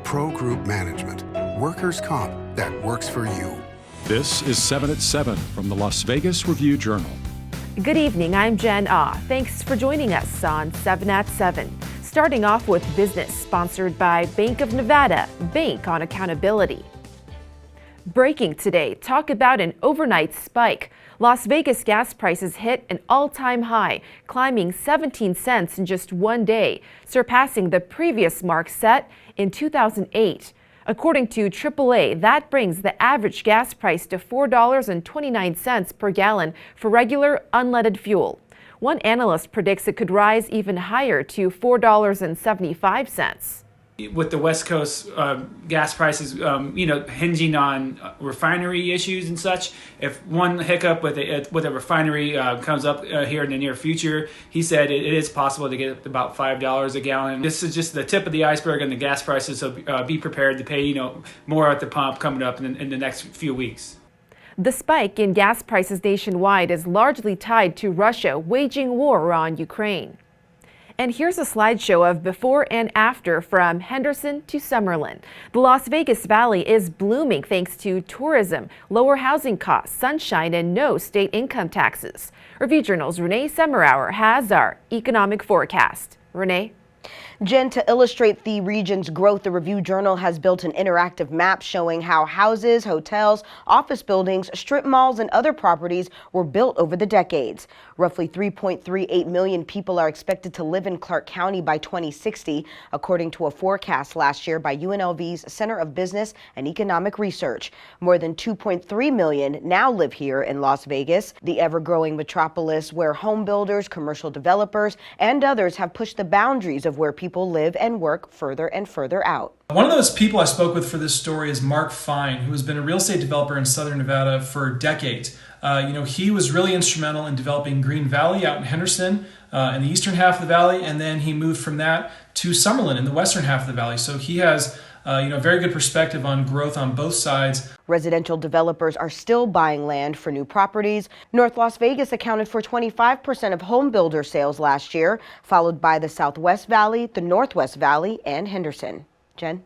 Pro Group Management. Workers' comp that works for you. This is 7 at 7 from the Las Vegas Review-Journal. Good evening, I'm Jen Ah. Thanks for joining us on 7 at 7. Starting off with business, sponsored by Bank of Nevada, Bank on Accountability. Breaking today, talk about an overnight spike. Las Vegas gas prices hit an all-time high, climbing 17 cents in just one day, surpassing the previous mark set in 2008. According to AAA, that brings the average gas price to $4.29 per gallon for regular unleaded fuel. One analyst predicts it could rise even higher to $4.75. With the West Coast gas prices, hinging on refinery issues and such, if one hiccup with a refinery comes up here in the near future, he said it is possible to get about $5 a gallon. This is just the tip of the iceberg on the gas prices, so be prepared to pay more at the pump coming up in the next few weeks. The spike in gas prices nationwide is largely tied to Russia waging war on Ukraine. And here's a slideshow of before and after from Henderson to Summerlin. The Las Vegas Valley is blooming thanks to tourism, lower housing costs, sunshine, and no state income taxes. Review Journal's Renee Semmerauer has our economic forecast. Renee? Jen, to illustrate the region's growth, the Review Journal has built an interactive map showing how houses, hotels, office buildings, strip malls, and other properties were built over the decades. Roughly 3.38 million people are expected to live in Clark County by 2060, according to a forecast last year by UNLV's Center of Business and Economic Research. More than 2.3 million now live here in Las Vegas, the ever-growing metropolis where home builders, commercial developers, and others have pushed the boundaries of where people live and work further and further out. One of those people I spoke with for this story is Mark Fine, who has been a real estate developer in Southern Nevada for decades. He was really instrumental in developing Green Valley out in Henderson in the eastern half of the valley, and then he moved from that to Summerlin in the western half of the valley. So he has very good perspective on growth on both sides. Residential developers are still buying land for new properties. North Las Vegas accounted for 25% of home builder sales last year, followed by the Southwest Valley, the Northwest Valley, and Henderson. Jen?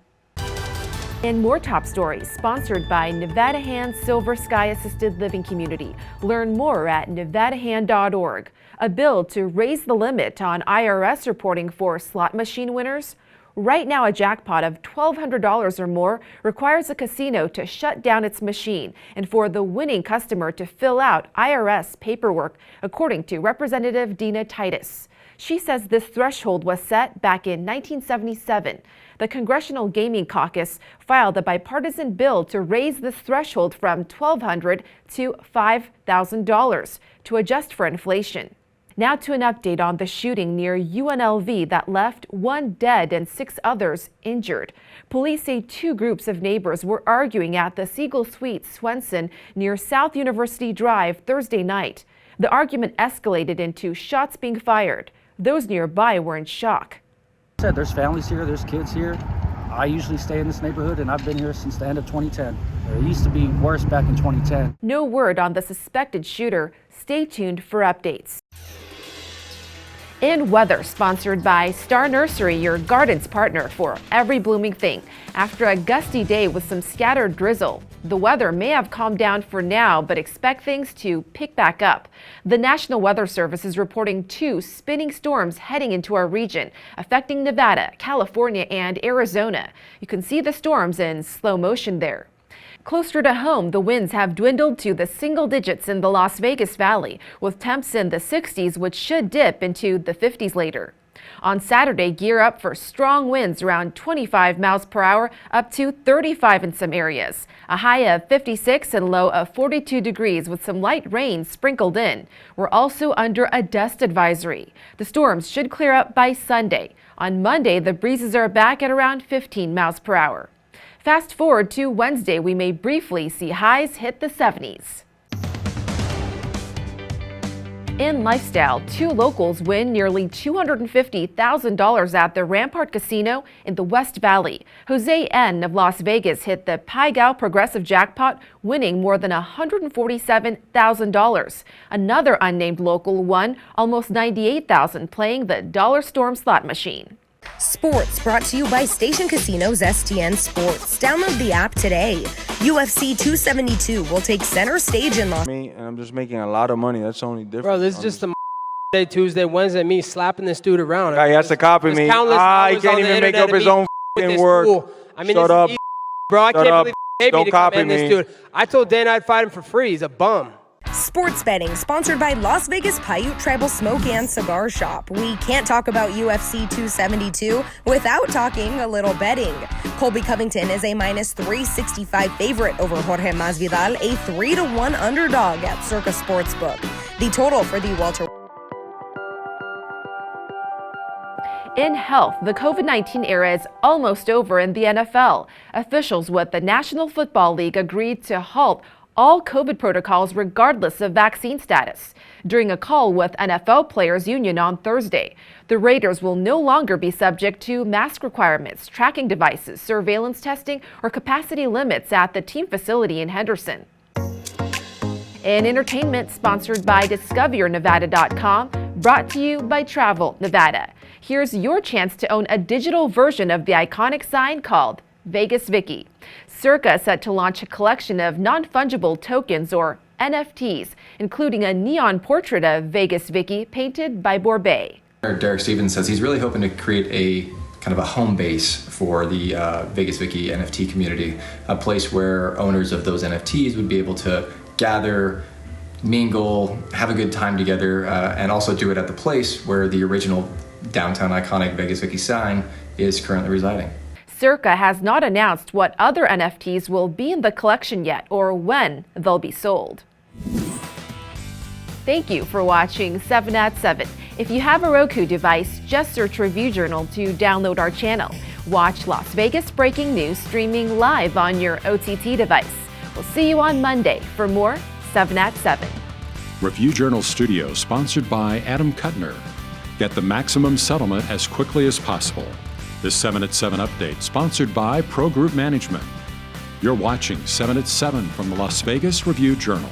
And more top stories sponsored by Nevada Hand Silver Sky Assisted Living Community. Learn more at nevadahand.org. A bill to raise the limit on IRS reporting for slot machine winners. Right now, a jackpot of $1,200 or more requires a casino to shut down its machine and for the winning customer to fill out IRS paperwork, according to Representative Dina Titus. She says this threshold was set back in 1977. The Congressional Gaming Caucus filed a bipartisan bill to raise this threshold from $1,200 to $5,000 to adjust for inflation. Now to an update on the shooting near UNLV that left one dead and 6 others injured. Police say 2 groups of neighbors were arguing at the Siegel Suite Swenson near South University Drive Thursday night. The argument escalated into shots being fired. Those nearby were in shock. There's families here, there's kids here. I usually stay in this neighborhood and I've been here since the end of 2010. It used to be worse back in 2010. No word on the suspected shooter. Stay tuned for updates. In weather, sponsored by Star Nursery, your garden's partner for every blooming thing. After a gusty day with some scattered drizzle, the weather may have calmed down for now, but expect things to pick back up. The National Weather Service is reporting 2 spinning storms heading into our region, affecting Nevada, California, and Arizona. You can see the storms in slow motion there. Closer to home, the winds have dwindled to the single digits in the Las Vegas Valley, with temps in the 60s, which should dip into the 50s later. On Saturday, gear up for strong winds around 25 miles per hour, up to 35 in some areas. A high of 56 and low of 42 degrees with some light rain sprinkled in. We're also under a dust advisory. The storms should clear up by Sunday. On Monday, the breezes are back at around 15 miles per hour. Fast forward to Wednesday, we may briefly see highs hit the 70s. In lifestyle, 2 locals win nearly $250,000 at the Rampart Casino in the West Valley. Jose N. of Las Vegas hit the Pai Gow Progressive Jackpot, winning more than $147,000. Another unnamed local won almost $98,000 playing the Dollar Storm slot machine. Sports brought to you by Station Casinos STN Sports. Download the app today. UFC 272 will take center stage in Las Me, and I'm just making a lot of money. That's the only difference. Bro, this is just the Monday, Tuesday, Wednesday, me slapping this dude around. Guy has to copy me. He can't even make up his own fucking work. I mean, Shut up. Bro, I can't believe he paid me Don't to come copy in this me. dude. I told Dana I'd fight him for free. He's a bum. Sports betting, sponsored by Las Vegas Paiute Tribal Smoke and Cigar Shop. We can't talk about UFC 272 without talking a little betting. Colby Covington is a minus 365 favorite over Jorge Masvidal, a 3-1 underdog at Circa Sportsbook. The total for the welter. In health, the COVID-19 era is almost over in the NFL. Officials with the National Football League agreed to halt all COVID protocols regardless of vaccine status. During a call with NFL Players Union on Thursday, the Raiders will no longer be subject to mask requirements, tracking devices, surveillance testing, or capacity limits at the team facility in Henderson. In entertainment, sponsored by DiscoverNevada.com, brought to you by Travel Nevada. Here's your chance to own a digital version of the iconic sign called Vegas Vicky. Circa set to launch a collection of non-fungible tokens, or NFTs, including a neon portrait of Vegas Vicky painted by Borbet. Derek Stevens says he's really hoping to create a kind of a home base for the Vegas Vicky NFT community, a place where owners of those NFTs would be able to gather, mingle, have a good time together, and also do it at the place where the original downtown iconic Vegas Vicky sign is currently residing. Circa has not announced what other NFTs will be in the collection yet or when they'll be sold. Thank you for watching 7 at 7. If you have a Roku device, just search Review Journal to download our channel. Watch Las Vegas breaking news streaming live on your OTT device. We'll see you on Monday for more 7 at 7. Review Journal Studio, sponsored by Adam Kuttner. Get the maximum settlement as quickly as possible. This 7 at 7 update, sponsored by Pro Group Management. You're watching 7 at 7 from the Las Vegas Review Journal.